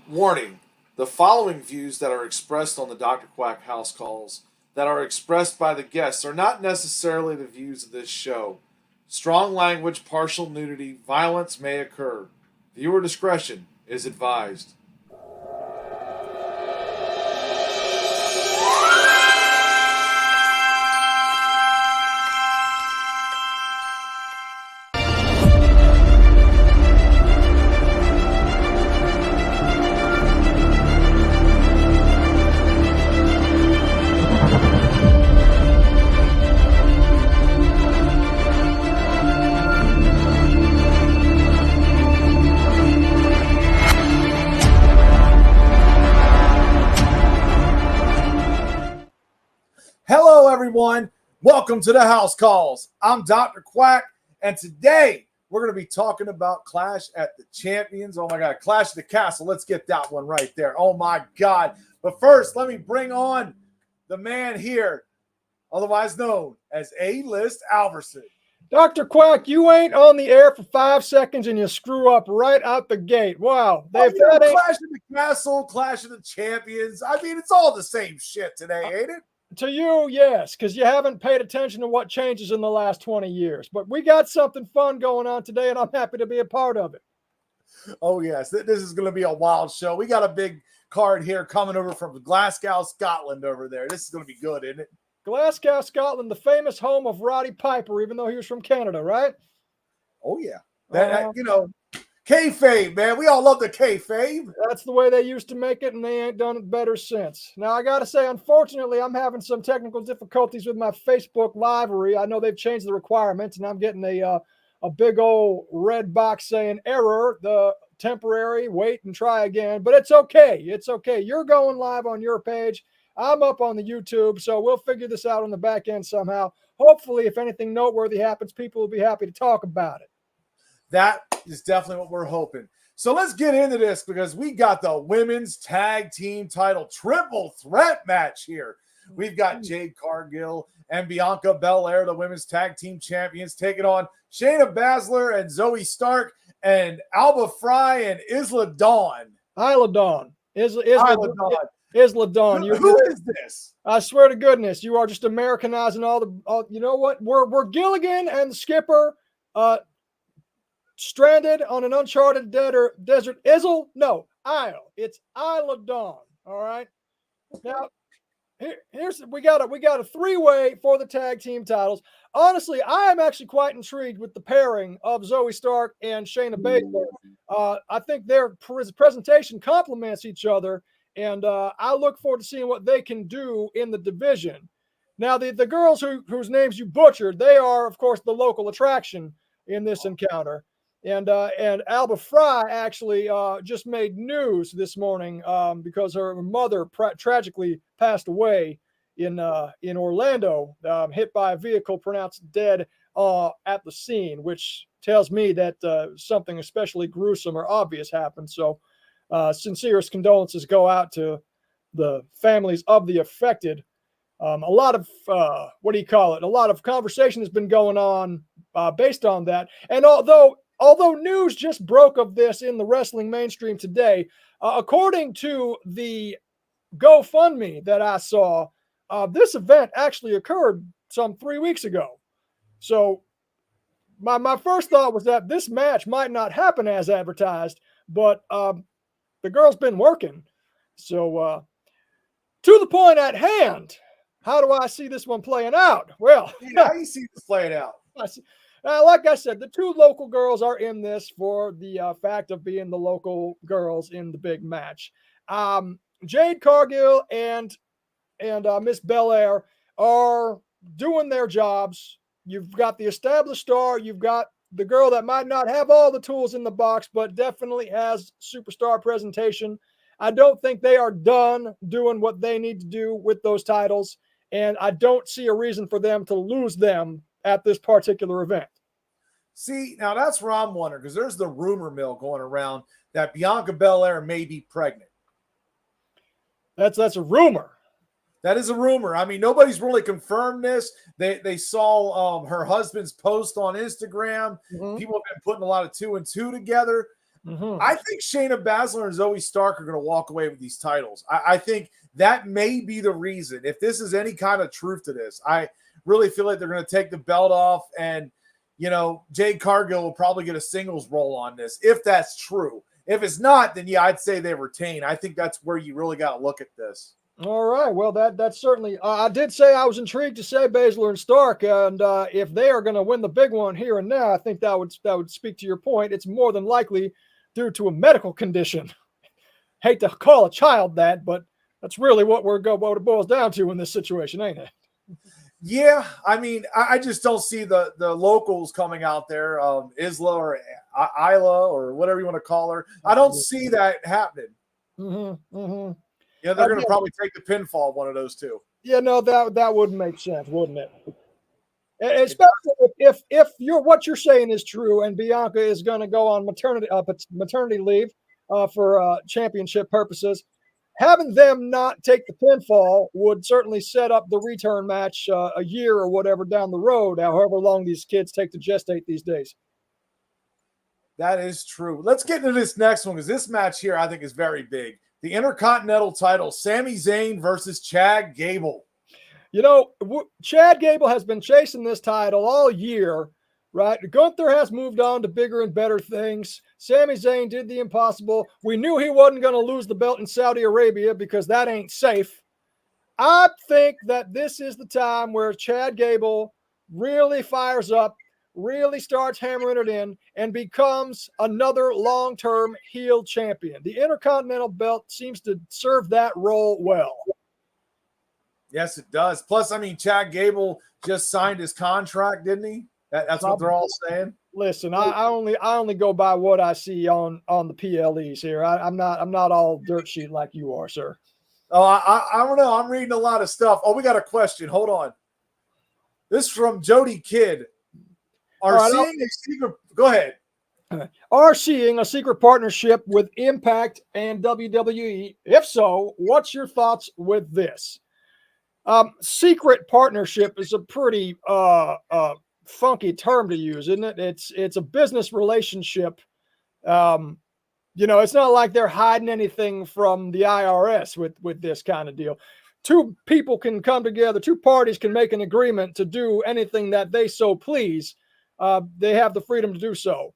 Warning: the following views that are expressed on the Dr. Quack house calls that are expressed by the guests are not necessarily the views of this show. Strong language, partial nudity, violence may occur. Viewer discretion is advised. Hello, everyone. Welcome to the House Calls. I'm Dr. Quack, and today we're going to be talking about Clash at the Champions. Oh my God, Clash at the Castle. Let's get that one right there. Oh my God. But first, let me bring on the man here, otherwise known as A-List Alverson. Dr. Quack, you ain't on the air for 5 seconds and you screw up right out the gate. Wow. Clash at the Castle, Clash of the Champions. I mean, it's all the same shit today, ain't it? To you, yes, because you haven't paid attention to what changes in the last 20 years. But we got something fun going on today, and I'm happy to be a part of it. Oh, yes. This is going to be a wild show. We got a big card here coming over from Glasgow, Scotland over there. This is going to be good, isn't it? Glasgow, Scotland, the famous home of Roddy Piper, even though he was from Canada, right? Oh, yeah. Kayfabe, man. We all love the kayfabe. That's the way they used to make it, and they ain't done it better since. Now, I got to say, unfortunately, I'm having some technical difficulties with my Facebook library. I know they've changed the requirements, and I'm getting a big old red box saying error, the temporary, wait and try again. But it's okay. It's okay. You're going live on your page. I'm up on the YouTube, so we'll figure this out on the back end somehow. Hopefully, if anything noteworthy happens, people will be happy to talk about it. That is definitely what we're hoping. So let's get into this because we got the women's tag team title triple threat match here. We've got Jade Cargill and Bianca Belair, the women's tag team champions, taking on Shayna Baszler and Zoe Stark and Alba Fry and Isla Dawn. Isla Dawn. Isla Dawn. Who is this? I swear to goodness, you are just Americanizing all. You know what? We're Gilligan and the Skipper. Stranded on an uncharted desert. Isle? No, Isle. It's Isla Dawn. All right. Now, we got a three-way for the tag team titles. Honestly, I am actually quite intrigued with the pairing of Zoe Stark and Shayna Baszler. I think their presentation complements each other, and I look forward to seeing what they can do in the division. Now, the girls whose names you butchered, they are, of course, the local attraction in this encounter. And Alba Fry actually just made news this morning because her mother tragically passed away in Orlando, hit by a vehicle, pronounced dead at the scene, which tells me that something especially gruesome or obvious happened. So sincerest condolences go out to the families of the affected. A lot of a lot of conversation has been going on based on that. And although news just broke of this in the wrestling mainstream today, according to the GoFundMe that I saw, this event actually occurred some 3 weeks ago. So my first thought was that this match might not happen as advertised, but the girl's been working. So to the point at hand, how do I see this one playing out? Well, how do you see this playing out? Like I said, the two local girls are in this for the fact of being the local girls in the big match. Jade Cargill and Miss Belair are doing their jobs. You've got the established star. You've got the girl that might not have all the tools in the box, but definitely has superstar presentation. I don't think they are done doing what they need to do with those titles, and I don't see a reason for them to lose them at this particular event. See, now that's where I'm wondering, because there's the rumor mill going around that Bianca Belair may be pregnant. That's a rumor. That is a rumor. I mean, nobody's really confirmed this. They saw her husband's post on Instagram. Mm-hmm. People have been putting a lot of 2 and 2 together. Mm-hmm. I think Shayna Baszler and Zoe Stark are going to walk away with these titles. I think that may be the reason. If this is any kind of truth to this, I really feel like they're going to take the belt off, and Jade Cargill will probably get a singles role on this if that's true. If it's not, then yeah, I'd say they retain. I think that's where you really got to look at this. All right. Well, that's certainly. I did say I was intrigued to say Baszler and Stark, and if they are going to win the big one here and now, I think that would speak to your point. It's more than likely due to a medical condition. Hate to call a child that, but that's really what it boils down to in this situation, ain't it? Yeah, I mean, I just don't see the locals coming out there, Isla or Isla or whatever you want to call her. I don't see that happening. Mm-hmm. Mm-hmm. Yeah, they're going to probably take the pinfall, one of those two. Yeah, no, that wouldn't make sense, wouldn't it? Especially if what you're saying is true, and Bianca is going to go on maternity leave for championship purposes. Having them not take the pinfall would certainly set up the return match a year or whatever down the road, however long these kids take to gestate these days. That is true. Let's get into this next one, because this match here I think is very big. The Intercontinental title, Sami Zayn versus Chad Gable. Chad Gable has been chasing this title all year, right? Gunther has moved on to bigger and better things. Sami Zayn did the impossible. We knew he wasn't going to lose the belt in Saudi Arabia because that ain't safe. I think that this is the time where Chad Gable really fires up, really starts hammering it in, and becomes another long-term heel champion. The Intercontinental belt seems to serve that role well. Yes, it does. Plus, I mean, Chad Gable just signed his contract, didn't he? That's what they're all saying. Listen, I only go by what I see on the PLEs here. I'm not all dirt sheet like you are, sir. Oh, I don't know. I'm reading a lot of stuff. Oh, we got a question. Hold on. This is from Jody Kidd. Go ahead. Are seeing a secret partnership with Impact and WWE? If so, what's your thoughts with this? Secret partnership is a pretty funky term to use, isn't it? It's a business relationship. It's not like they're hiding anything from the IRS with this kind of deal. Two people can come together, two parties can make an agreement to do anything that they so please. They have the freedom to do so.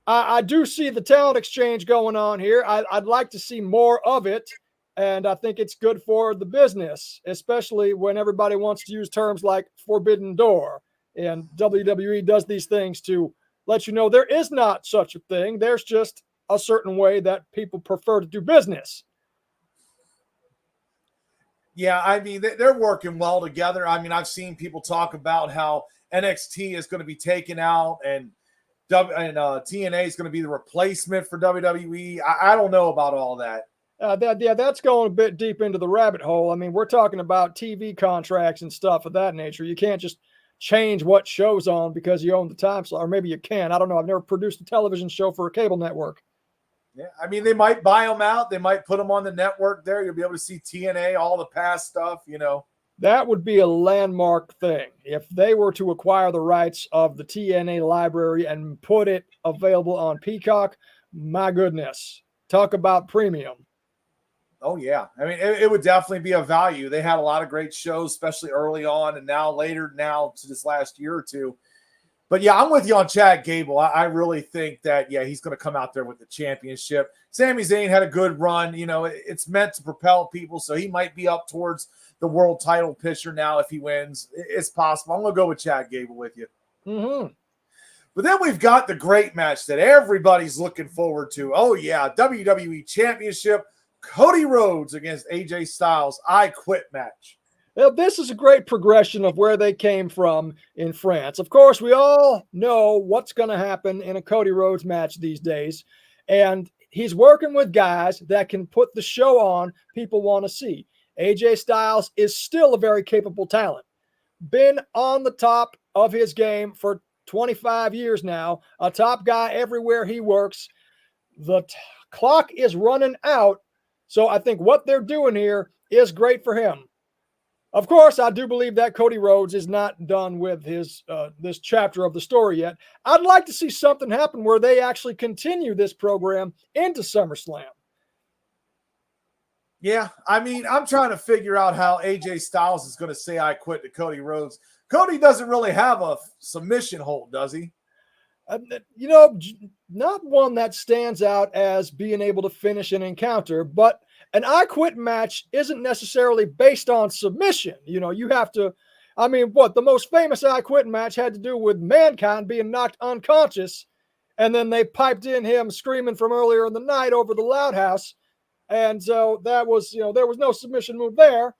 I do see the talent exchange going on here. I'd like to see more of it. And I think it's good for the business, especially when everybody wants to use terms like forbidden door. And WWE does these things to let you know there is not such a thing. There's just a certain way that people prefer to do business. Yeah, I mean, they're working well together. I mean, I've seen people talk about how NXT is going to be taken out and TNA is going to be the replacement for WWE. I don't know about all that. That's going a bit deep into the rabbit hole. I mean, we're talking about TV contracts and stuff of that nature. You can't just change what show's on because you own the time slot, or maybe you can. I don't know. I've never produced a television show for a cable network. Yeah, I mean, they might buy them out. They might put them on the network there. You'll be able to see TNA, all the past stuff, That would be a landmark thing. If they were to acquire the rights of the TNA library and put it available on Peacock, my goodness, talk about premium. Oh, yeah. I mean, it would definitely be a value. They had a lot of great shows, especially early on, and now to this last year or two. But, yeah, I'm with you on Chad Gable. I really think that, yeah, he's going to come out there with the championship. Sami Zayn had a good run. It's meant to propel people, so he might be up towards the world title picture now if he wins. It's possible. I'm going to go with Chad Gable with you. Mm-hmm. But then we've got the great match that everybody's looking forward to. Oh, yeah, WWE Championship. Cody Rhodes against AJ Styles, I Quit match. Well, this is a great progression of where they came from in France. Of course, we all know what's going to happen in a Cody Rhodes match these days. And he's working with guys that can put the show on people want to see. AJ Styles is still a very capable talent. Been on the top of his game for 25 years now. A top guy everywhere he works. The clock is running out. So I think what they're doing here is great for him. Of course, I do believe that Cody Rhodes is not done with his this chapter of the story yet. I'd like to see something happen where they actually continue this program into SummerSlam. Yeah, I mean, I'm trying to figure out how AJ Styles is going to say I quit to Cody Rhodes. Cody doesn't really have a submission hold, does he? You know, not one that stands out as being able to finish an encounter, but an I Quit match isn't necessarily based on submission. You know, you have to, I mean, what the most famous I Quit match had to do with Mankind being knocked unconscious, and then they piped in him screaming from earlier in the night over the Loud House. And so that was, you know, there was no submission move there.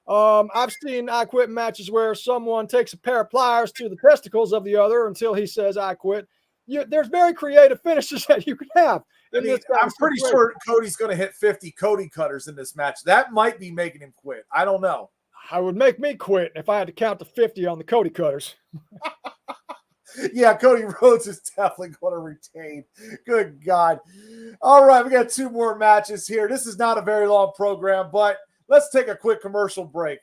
I've seen I Quit matches where someone takes a pair of pliers to the testicles of the other until he says I quit. There's very creative finishes that you can have in this. I'm pretty sure Cody's going to hit 50 Cody cutters in this match. That might be making him quit. I don't know. I would make me quit if I had to count to 50 on the Cody cutters. Yeah, Cody Rhodes is definitely going to retain. Good God. All right, we got 2 more matches here. This is not a very long program, but let's take a quick commercial break.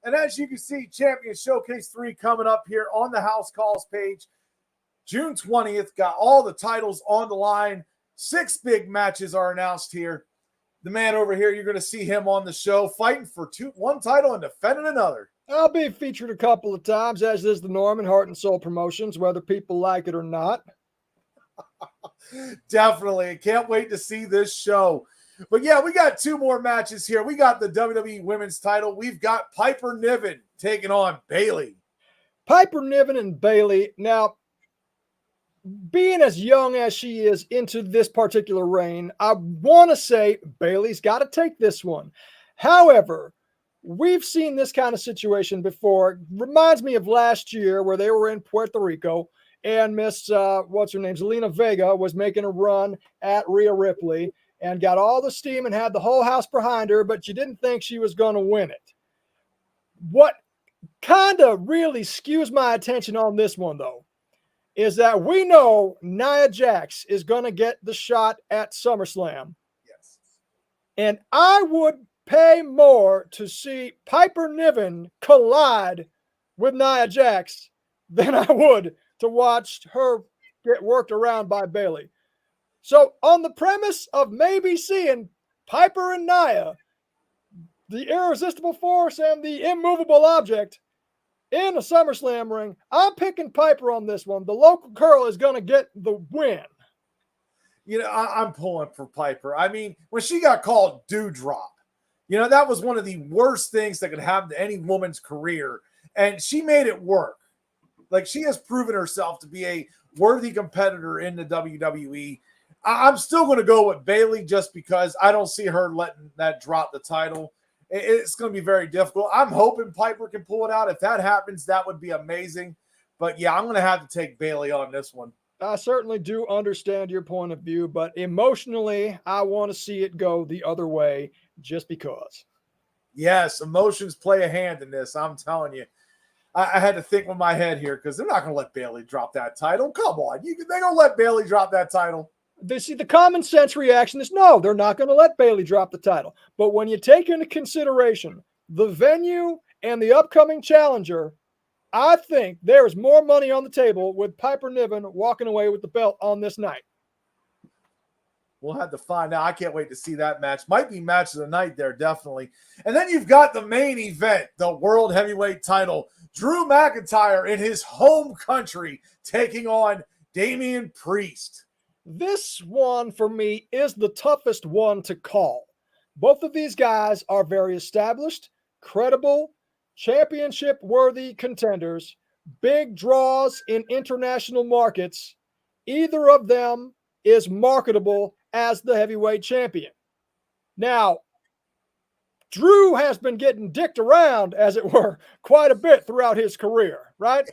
And as you can see, Champion Showcase 3 coming up here on the House Calls page. June 20th, got all the titles on the line. 6 big matches are announced here. The man over here, you're going to see him on the show fighting for 1 title and defending another. I'll be featured a couple of times, as is the Norman Heart and Soul Promotions, whether people like it or not. Definitely. Can't wait to see this show. But yeah, we got 2 more matches here. We got the WWE Women's title. We've got Piper Niven taking on Bayley. Piper Niven and Bayley. Now, being as young as she is into this particular reign, I want to say Bayley's got to take this one. However, we've seen this kind of situation before. Reminds me of last year where they were in Puerto Rico and Miss, what's her name, Zelina Vega was making a run at Rhea Ripley and got all the steam and had the whole house behind her, but you didn't think she was going to win it. What kind of really skews my attention on this one, though, is that we know Nia Jax is going to get the shot at SummerSlam. Yes. And I would pay more to see Piper Niven collide with Nia Jax than I would to watch her get worked around by Bayley. So on the premise of maybe seeing Piper and Nia, the irresistible force and the immovable object, in a SummerSlam ring, I'm picking Piper on this one. The local girl is going to get the win. You know, I'm pulling for Piper. I mean, when she got called Dewdrop, you know, that was one of the worst things that could happen to any woman's career. And she made it work. Like, she has proven herself to be a worthy competitor in the WWE. I'm still going to go with Bayley just because I don't see her letting that drop the title. It's going to be very difficult. I'm hoping Piper can pull it out. If that happens, that would be amazing. But yeah, I'm going to have to take Bayley on this one. I certainly do understand your point of view, but emotionally, I want to see it go the other way just because. Yes, emotions play a hand in this. I'm telling you. I had to think with my head here because they're not going to let Bayley drop that title. Come on. They're going to let Bayley drop that title. The common sense reaction is no, they're not going to let Bayley drop the title. But when you take into consideration the venue and the upcoming challenger, I think there is more money on the table with Piper Niven walking away with the belt on this night. We'll have to find out. I can't wait to see that match. Might be match of the night there, definitely. And then you've got the main event, the World Heavyweight title. Drew McIntyre in his home country taking on Damian Priest. This one, for me, is the toughest one to call. Both of these guys are very established, credible, championship-worthy contenders, big draws in international markets. Either of them is marketable as the heavyweight champion. Now, Drew has been getting dicked around, as it were, quite a bit throughout his career, right?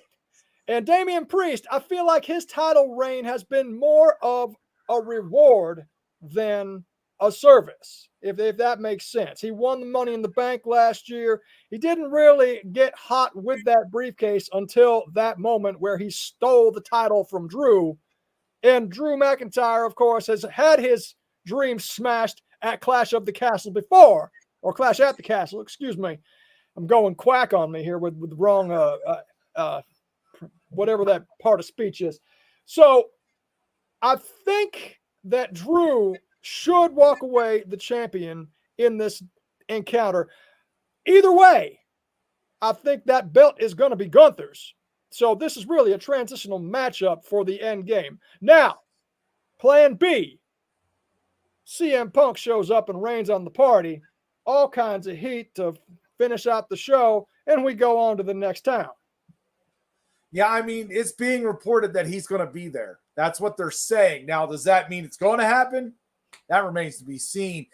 And Damian Priest, I feel like his title reign has been more of a reward than a service, if that makes sense. He won the Money in the Bank last year. He didn't really get hot with that briefcase until that moment where he stole the title from Drew. And Drew McIntyre, of course, has had his dreams smashed at Clash of the Castle before, or Clash at the Castle, excuse me. I'm going quack on me here with the wrong whatever that part of speech is. So I think that Drew should walk away the champion in this encounter. Either way, I think that belt is going to be Gunther's. So this is really a transitional matchup for the end game. Now, plan B. CM Punk shows up and reigns on the party. All kinds of heat to finish out the show, and we go on to the next town. Yeah, I mean, it's being reported that he's going to be there. That's what they're saying. Now, does that mean it's going to happen? That remains to be seen.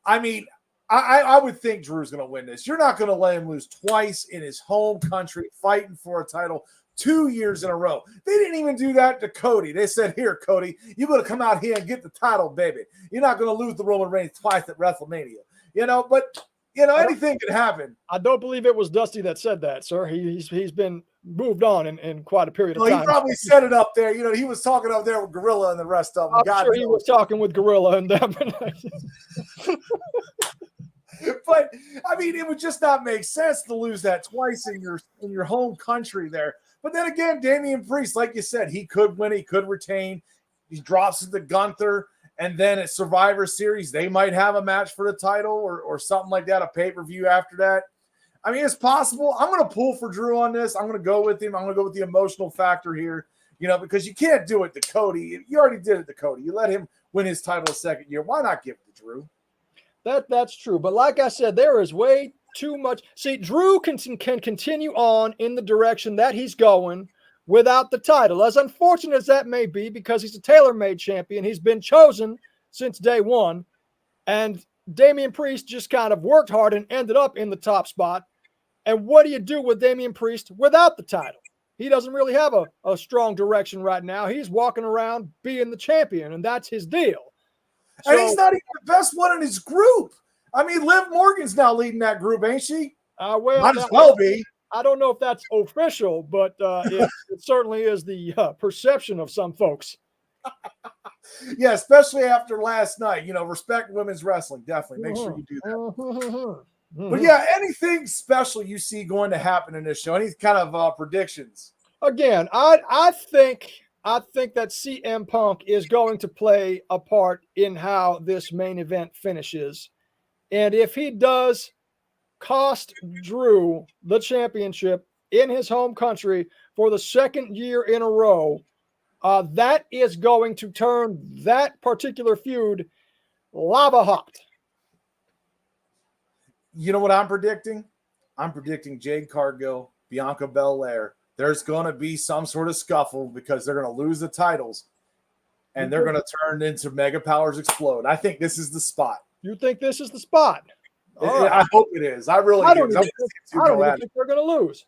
I mean, I would think Drew's going to win this. You're not going to let him lose twice in his home country fighting for a title 2 years in a row. They didn't even do that to Cody. They said, here, Cody, you got to come out here and get the title, baby. You're not going to lose the Roman Reigns twice at WrestleMania. But anything can happen. I don't believe it was Dusty that said that, sir. He's been moved on in quite a period of time. He probably set it up there. He was talking up there with Gorilla and the rest of them. I'm sure he was talking with Gorilla and them. But I mean, it would just not make sense to lose that twice in your home country there. But then again, Damian Priest, like you said, he could win, he could retain. He drops it to Gunther, and then at Survivor Series, they might have a match for the title or something like that, a pay-per-view after that. I mean, it's possible. I'm going to pull for Drew on this. I'm going to go with him. I'm going to go with the emotional factor here, because you can't do it to Cody. You already did it to Cody. You let him win his title a second year. Why not give it to Drew? That's true. But like I said, there is way too much. See, Drew can continue on in the direction that he's going without the title. As unfortunate as that may be, because he's a tailor-made champion, he's been chosen since day one. And Damian Priest just kind of worked hard and ended up in the top spot. And what do you do with Damian Priest without the title? He doesn't really have a strong direction right now. He's walking around being the champion, and that's his deal. And he's not even the best one in his group. I mean, Liv Morgan's now leading that group, ain't she? Might as well be. I don't know if that's official, but it certainly is the perception of some folks. Yeah, especially after last night. Respect women's wrestling. Definitely. Make sure you do that. But yeah, anything special you see going to happen in this show? Any kind of predictions? Again, I think that CM Punk is going to play a part in how this main event finishes. And if he does cost Drew the championship in his home country for the second year in a row, that is going to turn that particular feud lava hot. You know what I'm predicting? I'm predicting Jade Cargill, Bianca Belair. There's going to be some sort of scuffle because they're going to lose the titles and they're going to turn into Mega Powers Explode. I think this is the spot. You think this is the spot? Right. I hope it is. I really do. I don't even think they're going to lose.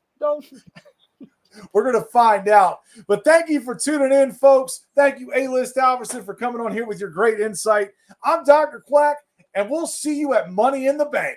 We're going to find out. But thank you for tuning in, folks. Thank you, A-List Alverson, for coming on here with your great insight. I'm Dr. Quack, and we'll see you at Money in the Bank.